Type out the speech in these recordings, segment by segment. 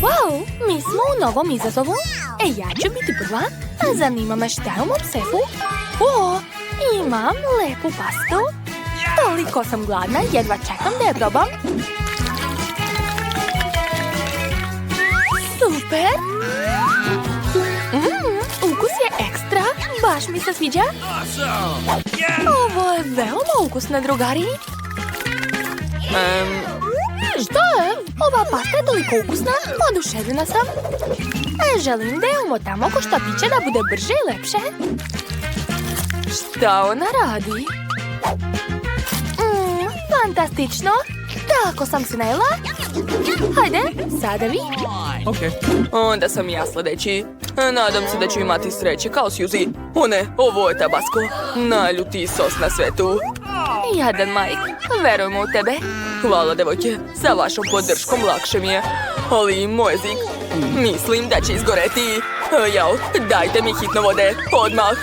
Wow, mi smo u novom izazovu. Ja ću biti prva. Zanima me šta je u mom sefu. O, imam lepu pastu. Toliko sam gladna, jedva čekam da je probam. Super! Ukus je ekstra, baš mi se sviđa. Ovo je veoma ukusno, drugari. Što je? Ova pasta je toliko ukusna, oduševljena sam. Želim da je umotamo ko šta piće da bude brže i lepše. Šta ona radi? Fantastično! Tako sam se najela. Hajde, sada vi. Onda sam ja sljedeći. Nadam se da ću imati sreće kao Suzy. O ne, ovo je tabasco. Najljutiji sos na svetu. Jadan Mike, verujemo u tebe. Hvala, devojke. Sa vašom podrškom lakše mi je. Ali moj jezik, mislim da će izgoreti. Jao, dajte mi hitno vode, odmah.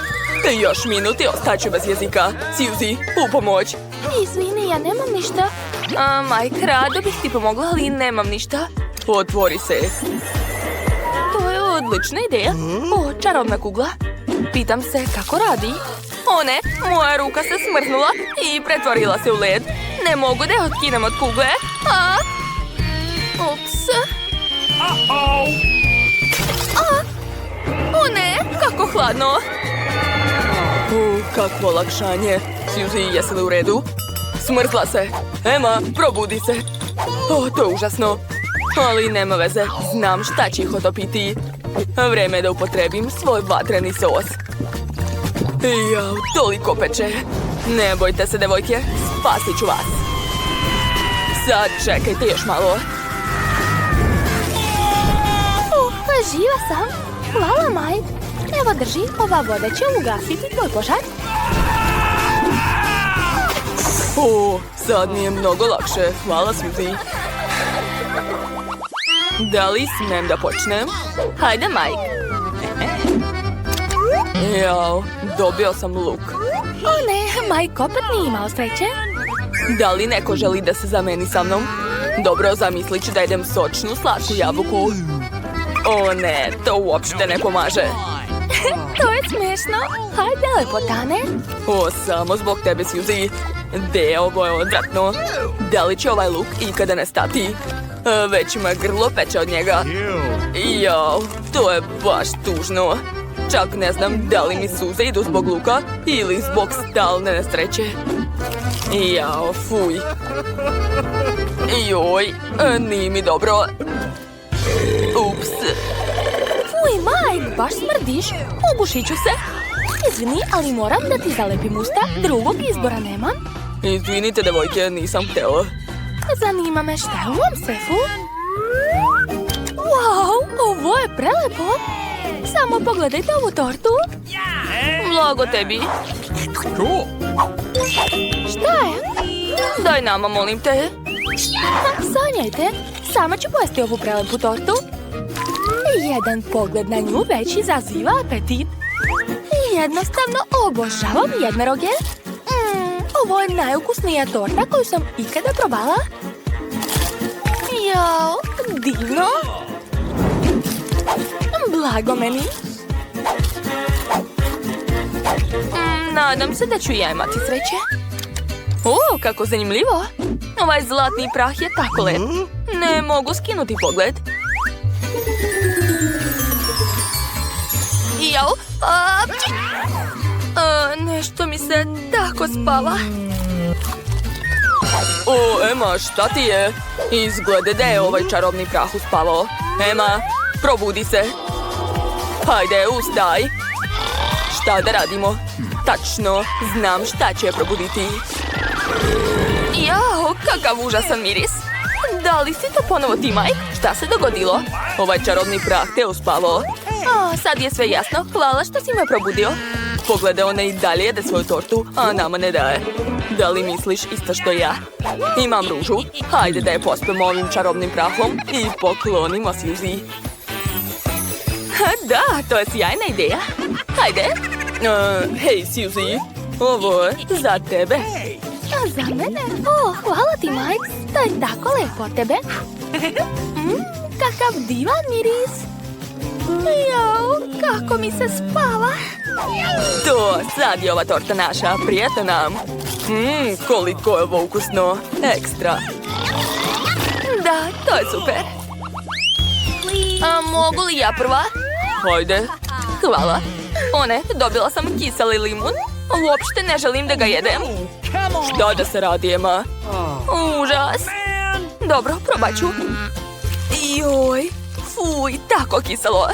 Još minut i ostaću bez jezika. Suzy, u pomoć. Izvini, ja nemam ništa. Mike, rado bih ti pomogla, ali nemam ništa. Otvori se. To je odlična ideja. O, čarobna kugla. Pitam se kako radi. O ne, moja ruka se smrznula i pretvorila se u led. Ne mogu da je otkinem od kugle. Ups. O ne, kako hladno. Kakvo olakšanje. Suzy, jesi li u redu? Smrzla se. Emma, probudi se. To je užasno. Ali nema veze, znam šta će ih otopiti. Vreme je da upotrebim svoj vatreni sos. Jao, toliko peče. Ne bojte se, devojke, spasit ću vas. Sad čekajte još malo. Živa sam. Hvala, Mike. Evo drži, ova voda će ugasiti tvoj požar. Sad mi je mnogo lakše. Hvala, Suzy. Da li smem da počnem? Hajde, Mike. Jao, dobio sam luk. O ne, Mike opet nije imao sreće. Da li neko želi da se zameni sa mnom? Dobro, zamislit ću da jedem sočnu slatku jabuku. O ne, to uopšte ne pomaže. To je smiješno. Hajde, lepotane. Samo zbog tebe, Suzy. Ovo je odvratno. Da li će ovaj luk ikada nestati? Već me grlo peče od njega. Jao, to je baš tužno. Čak ne znam da li mi suze idu zbog luka ili zbog stalne nesreće. Jao, fuj. Joj, nije mi dobro. Ups. Fuj, Mike, baš smrdiš. Ugušit ću se. Izvini, ali moram da ti zalepim usta. Drugog izbora nemam. Izvinite, devojke, nisam htjela. Zanima me šta je u mom sefu. Wow, ovo je prelepo. Samo pogledajte ovu tortu. Blago tebi. Šta je? Daj nama, molim te. Sanjajte, sama ću pojesti ovu prelepu tortu. Jedan pogled na nju već izaziva apetit. Jednostavno obožavam jednoroge. Ovo je najukusnija torta koju sam ikada probala. Jao, divno. Blago meni. Nadam se da ću ja imati sreće. Kako zanimljivo. Ovaj zlatni prah je tako lep. Ne mogu skinuti pogled. Jao, nešto mi se tako spava. Emma, šta ti je? Izgleda da je ovaj čarobni prah uspavao. Emma, probudi se. Hajde, ustaj. Šta da radimo? Tačno, znam šta će je probuditi. Jao, kakav užasan miris. Da li si to ponovo ti, Mike? Šta se dogodilo? Ovaj čarobni prah te uspavao. Sad je sve jasno. Hvala što si me probudio. Pogledaj, ona i dalje jede svoju tortu, a nama ne daje. Da li misliš isto što ja? Imam ružu. Hajde da je pospemo ovim čarobnim prahom i poklonimo Suzy. Da, to je sjajna ideja. Hajde. Hej, Suzy. Ovo je za tebe. Za mene? Hvala ti, Mike. To je tako lepo od tebe. kakav divan miris. Jao, kako mi se spava. To, sad je ova torta naša, prijatno nam. Koliko je ovo ukusno, ekstra. Da, to je super. A mogu li ja prva? Hajde. Hvala. One, dobila sam kiseli limun. Uopšte ne želim da ga jedem. Šta da se radi, Ema? Užas. Dobro, probat ću. Joj, fuj, tako kiselo.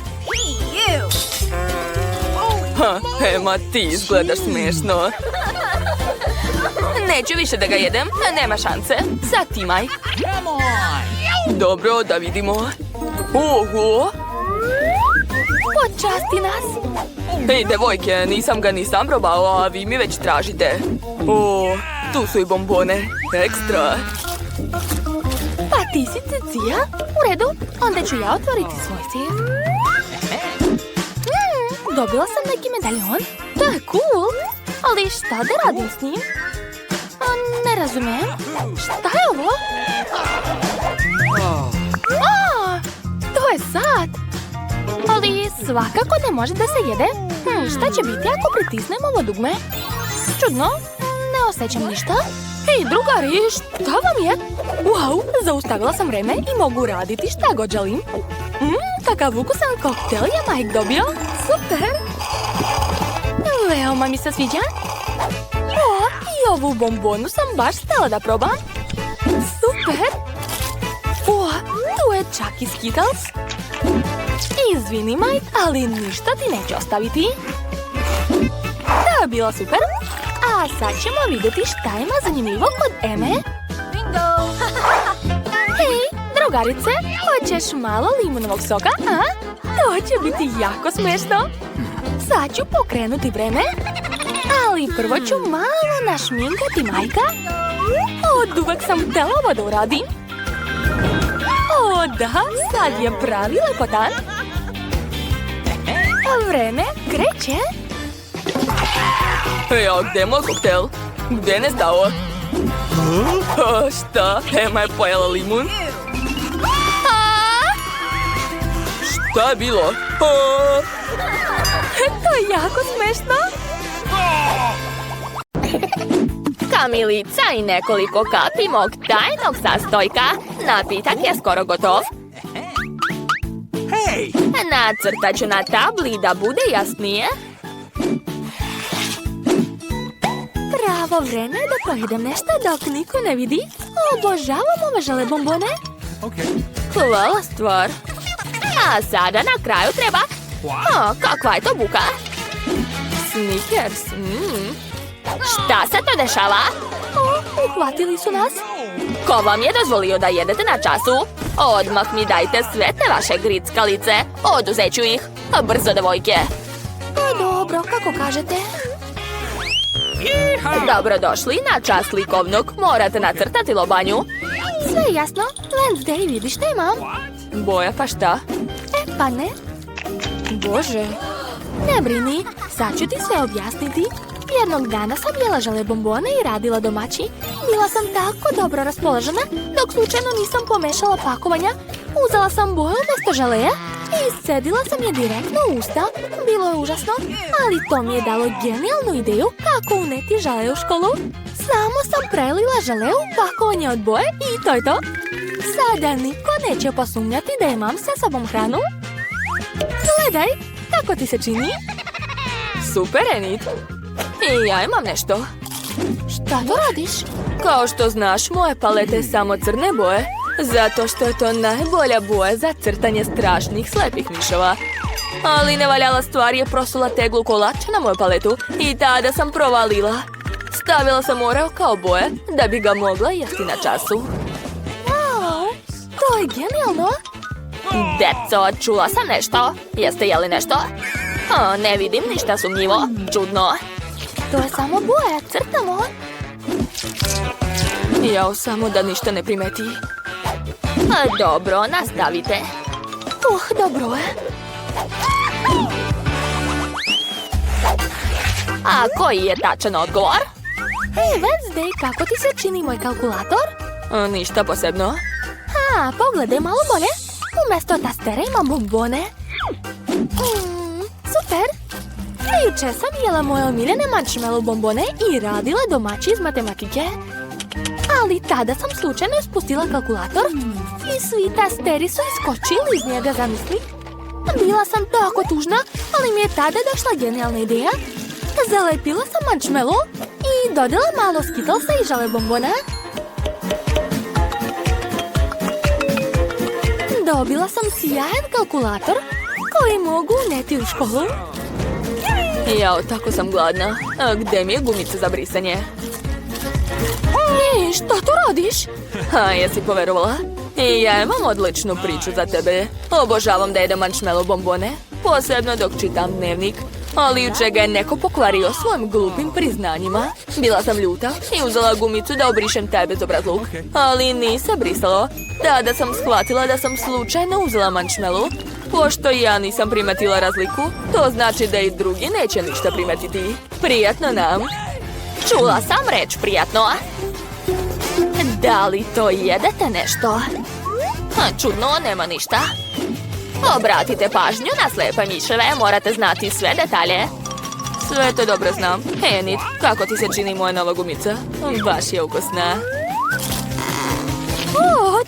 Ema, ti izgledaš smiješno. Neću više da ga jedem, nema šanse. Sad ti, Maj. Dobro, da vidimo. Oho! Počasti nas. Hej, devojke, nisam ga ni sam probao, a vi mi već tražite. O, tu su i bombone. Ekstra. Pa ti si Cicija? U redu, onda ću ja otvoriti svoj sir. Dobila sam neki medaljon. To je cool. Ali šta da radim s njim? Ne razumem. Šta je ovo? To je sat. Ali svakako ne može da se jede. Šta će biti ako pritisnem ovo dugme? Čudno, ne osjećam ništa. Hej, drugari, šta vam je? Wow, zaustavila sam vreme i mogu raditi šta god želim. Kakav ukusan koktel je Mike dobio. Super. Veoma mi se sviđa. O, i ovu bombonu sam baš htjela da probam. Super. O, tu je čak i Skittles. Izvini, Mike, ali ništa ti neće ostaviti. To je bilo super. A sad ćemo vidjeti šta ima zanimljivo kod Eme. Bingo! Hej, drugarice, hoćeš malo limunovog soka, a? To će biti jako smiješno. Sad ću pokrenuti vreme, ali prvo ću malo našminkati Majka. Od uvek sam htjela ovo da uradim. O da, sad je pravi lepotan. Vreme kreće. Ja, gdje je moj koktel? Gdje je nestao? Šta? Ema je pojela limun? Šta je bilo? To je jako smešno. Kamilica i nekoliko kapi mog tajnog sastojka. Napitak je skoro gotov. Nacrtat ću na tabli da bude jasnije. Pravo vreme da pojedem nešto dok niko ne vidi. Obožavam ove žele bombone. Hvala stvar. A sada na kraju treba... kakva je to buka? Snickers. Šta se to dešava? Uhvatili su nas. Ko vam je dozvolio da jedete na času? Odmah mi dajte sve te vaše grickalice. Oduzet ću ih. Brzo, devojke. Dobro, kako kažete. Dobrodošli na čas likovnog. Morate nacrtati lobanju. Sve je jasno. Wednesday, vidiš šta imam? Boja pa šta? Pa ne. Bože. Ne brini, sad ću ti sve objasniti. Jednog dana sam jela žele bombone i radila domaći. Bila sam tako dobro raspoložena, dok slučajno nisam pomešala pakovanja. Uzela sam boju umjesto želeja i iscedila sam je direktno u usta. Bilo je užasno, ali to mi je dalo genijalnu ideju kako uneti žele u školu. Samo sam prelila žele u pakovanje od boje i to je to. Sada niko neće posumnjati da imam sa sobom hranu. Gledaj, kako ti se čini? Super, Enid. I ja imam nešto. Šta to radiš? Kao što znaš, moje palete je samo crne boje. Zato što je to najbolja boja za crtanje strašnih slepih miševa. Ali nevaljala stvar je prosula teglu kolača na moju paletu i tada sam provalila. Stavila sam oreo kao boje da bi ga mogla jesti na času. Wow, to je genijalno. Deco, čula sam nešto. Jeste jeli nešto? Ne vidim ništa sumnjivo. Čudno. To je samo boja, crtamo. Jao, samo da ništa ne primeti. Dobro, nastavite. Dobro je. A koji je tačan odgovor? Hej, Wednesday, kako ti se čini moj kalkulator? Ništa posebno. Pogledaj malo bolje. Umjesto tastere imam bombone. Super! Jučer sam jela moje omiljene marshmallow bombone i radila domaći iz matematike. Ali tada sam slučajno ispustila kalkulator i svi tasteri su iskočili iz njega, zamisli. Bila sam tako tužna, ali mi je tada došla genijalna ideja. Zalepila sam marshmallow i dodala malo Skittlesa i žale bombona. Dobila sam sjajan kalkulator koji mogu uneti u školu. Jao, tako sam gladna. A gdje mi je gumica za brisanje? Ej, što tu radiš? Ha, jesi poverovala? I ja imam odličnu priču za tebe. Obožavam da jedem marshmallow bombone, posebno dok čitam dnevnik. Ali jučer ga je neko pokvario svojim glupim priznanjima. Bila sam ljuta i uzela gumicu da obrišem taj bezobrazluk. Ali nije brisalo. Tada sam shvatila da sam slučajno uzela marshmallow. Pošto ja nisam primetila razliku, to znači da i drugi neće ništa primetiti. Prijatno nam. Čula sam reč prijatno. Da li to jedete nešto? Čudno, nema ništa. Obratite pažnju na slepe miševe, morate znati sve detalje. Sve to dobro znam. Hej, Enid, kako ti se čini moja nova gumica? Baš je ukusna.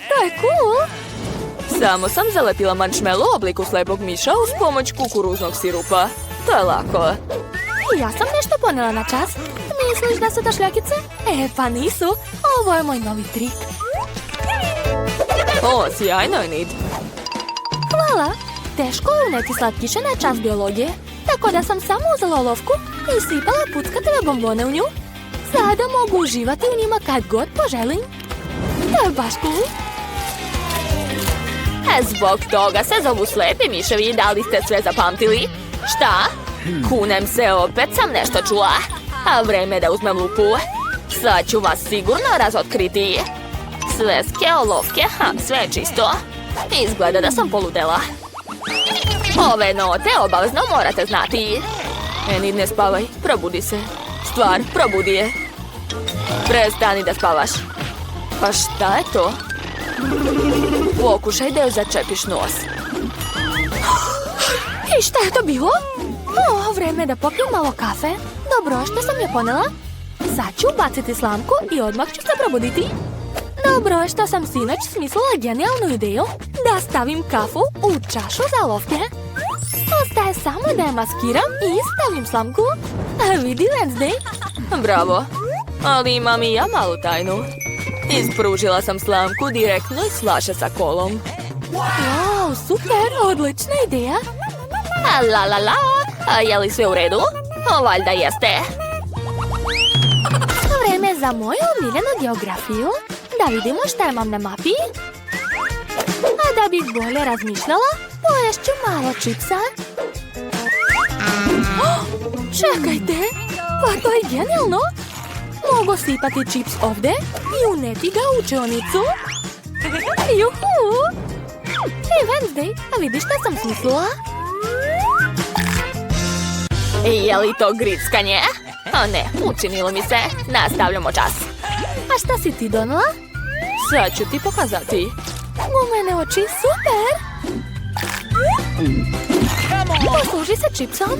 To je cool! Samo sam zalepila marshmallow u obliku slepog miša uz pomoć kukuruznog sirupa. To je lako. Ja sam nešto ponela na čas. Misliš da su to šljakice? Pa nisu. Ovo je moj novi trik. O, sjajno, Enid. Hvala. Teško je uneti slatkiše na čas biologije, tako da sam samo uzela olovku i sipala puckatele bombone u nju. Sada mogu uživati u njima kad god poželim. To je baš cool. Zbog toga se zovu slepi miševi, da li ste sve zapamtili? Šta? Kunem se, opet sam nešto čula. A vreme da uzmem lupu. Sad ću vas sigurno razotkriti. Sveske, olovke, sve je čisto. Izgleda da sam poludela. Ove note obavezno morate znati. Enid, ne spavaj, probudi se. Stvar, probudi je. Prestani da spavaš. Pa šta je to? Pokušaj da joj začepiš nos. I šta je to bilo? Vreme da popijem malo kafe. Dobro, što sam je ponela? Sad ću baciti slamku i odmah ću se probuditi. Dobro, što sam sinoć smislila genijalnu ideju da stavim kafu u čašu za olovke. Ostaje samo da je maskiram i stavim slamku. Vidi, Wednesday? Bravo. Ali imam i ja malu tajnu. Ispružila sam slamku direktno iz flaše sa kolom. Wow, super, odlična ideja. Je li sve u redu? Valjda jeste. Vreme za moju omiljenu geografiju. Da vidimo šta imam na mapi. A da bih bolje razmišljala, poješću malo čipsa. Čekajte, pa to je genijalno. Mogu sipati čips ovdje i uneti ga u učionicu. Juhu! Hej, Wednesday, a vidiš šta sam smislila? Je li to grickanje? Ne, učinilo mi se. Nastavljamo čas. A šta si ti donela? Sad ću ti pokazati. Gumene oči, super! Posluži se čipsom.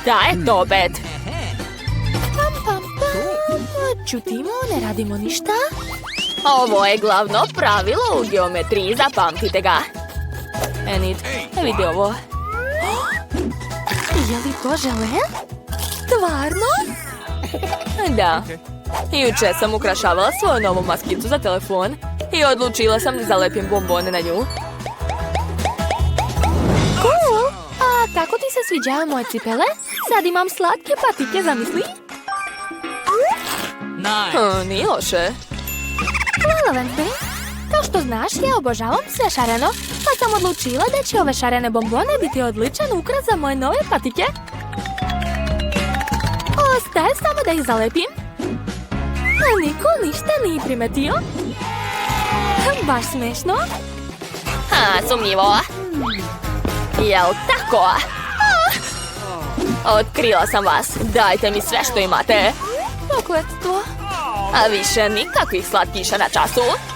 Šta je to, Bet? Pam. Čutimo, ne radimo ništa. Ovo je glavno pravilo u geometriji, zapamtite ga. Enid, vidi ovo. Je li to žele? Stvarno? Da. Jučer sam ukrašavala svoju novu maskicu za telefon i odlučila sam da zalepim bombone na nju. Cool! A kako ti se sviđaju moje cipele? Sad imam slatke patike, zamisli? Nije loše. Hvala, Wednesday. Kao što znaš, ja obožavam sve šareno, pa sam odlučila da će ove šarene bombone biti odličan ukras za moje nove patike. Ostaje samo da ih zalepim. A niko ništa nije primetio. Baš smešno. Sumnjivo. Jel tako? Otkrila sam vas. Dajte mi sve što imate. Prokletstvo. A više nikakvih slatkiša na času.